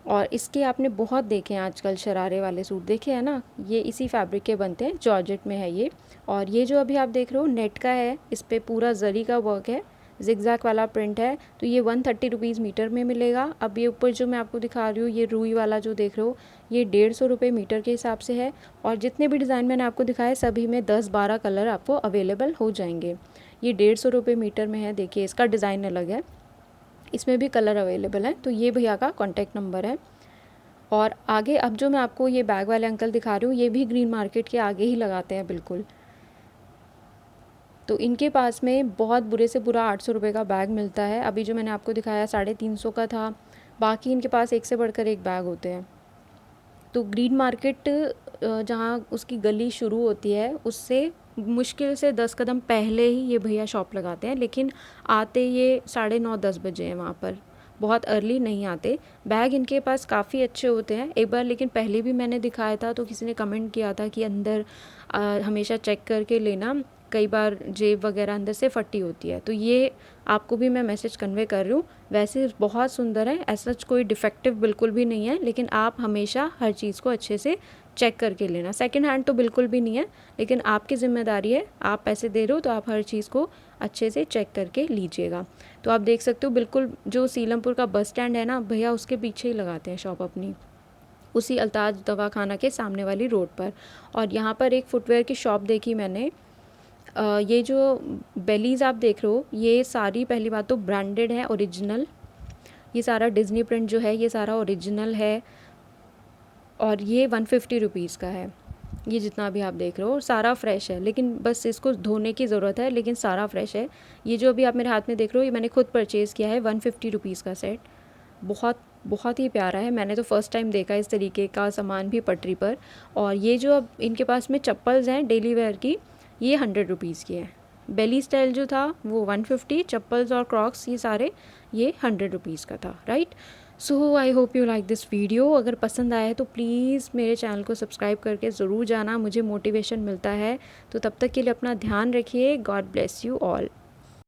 और इसके आपने बहुत देखे हैं आजकल, शरारे वाले सूट देखे हैं ना, ये इसी फैब्रिक के बनते हैं, जॉर्जेट में है ये। और ये जो अभी आप देख रहे हो नेट का है, इस पर पूरा जरी का वर्क है, जिगजैग वाला प्रिंट है। तो ये 130 रुपीज़ मीटर में मिलेगा। अब ये ऊपर जो मैं आपको दिखा रही हूँ, ये रुई वाला जो देख रहे हो, ये 150 रुपये मीटर के हिसाब से है। और जितने भी डिज़ाइन मैंने आपको दिखाए सभी में 10-12 कलर आपको अवेलेबल हो जाएंगे। ये 150 रुपये मीटर में है। देखिए इसका डिज़ाइन अलग है, इसमें भी कलर अवेलेबल है। तो ये भैया का कॉन्टैक्ट नंबर है। और आगे अब जो मैं आपको ये बैग वाले अंकल दिखा रही हूँ, ये भी ग्रीन मार्केट के आगे ही लगाते हैं बिल्कुल। तो इनके पास में बहुत बुरे से बुरा 800 रुपये का बैग मिलता है। अभी जो मैंने आपको दिखाया 350 का था। बाकी इनके पास एक से बढ़कर एक बैग होते हैं। तो ग्रीन मार्केट जहाँ उसकी गली शुरू होती है, उससे मुश्किल से 10 कदम पहले ही ये भैया शॉप लगाते हैं। लेकिन आते ये 9:30-10 बजे हैं वहाँ पर, बहुत अर्ली नहीं आते। बैग इनके पास काफ़ी अच्छे होते हैं। एक बार लेकिन पहले भी मैंने दिखाया था तो किसी ने कमेंट किया था कि अंदर हमेशा चेक करके लेना, कई बार जेब वगैरह अंदर से फटी होती है। तो ये आपको भी मैं मैसेज कन्वे कर रही हूँ। वैसे बहुत सुंदर है, ऐसा कोई डिफेक्टिव बिल्कुल भी नहीं है। लेकिन आप हमेशा हर चीज़ को अच्छे से चेक करके लेना। सेकंड हैंड तो बिल्कुल भी नहीं है, लेकिन आपकी ज़िम्मेदारी है, आप पैसे दे रहे हो तो आप हर चीज़ को अच्छे से चेक करके लीजिएगा। तो आप देख सकते हो बिल्कुल जो सीलमपुर का बस स्टैंड है ना भैया, उसके पीछे ही लगाते हैं शॉप अपनी, उसी अल्ताज दवाखाना के सामने वाली रोड पर। और यहाँ पर एक फुटवेयर की शॉप देखी मैंने। ये जो बेलीज़ आप देख रहे हो, ये सारी पहली बात तो ब्रांडेड है, ओरिजिनल। ये सारा डिज़नी प्रिंट जो है ये सारा ओरिजिनल है। और ये 150 रुपीज़ का है। ये जितना भी आप देख रहे हो सारा फ्रेश है, लेकिन बस इसको धोने की ज़रूरत है, लेकिन सारा फ्रेश है। ये जो अभी आप मेरे हाथ में देख रहे हो, ये मैंने खुद परचेज़ किया है 150 रुपीज़ का सेट। बहुत बहुत ही प्यारा है। मैंने तो फ़र्स्ट टाइम देखा इस तरीके का सामान भी पटरी पर। और ये जो अब इनके पास में चप्पल्स हैं डेली वेयर की, ये 100 रुपीज़ की है। बेली स्टाइल जो था वो 150, चप्पल्स और क्रॉक्स ये सारे ये 100 रुपीज़ का था, right. So I hope you like this video. अगर पसंद आया है तो प्लीज़ मेरे चैनल को सब्सक्राइब करके ज़रूर जाना, मुझे मोटिवेशन मिलता है। तो तब तक के लिए अपना ध्यान रखिए। God bless you all.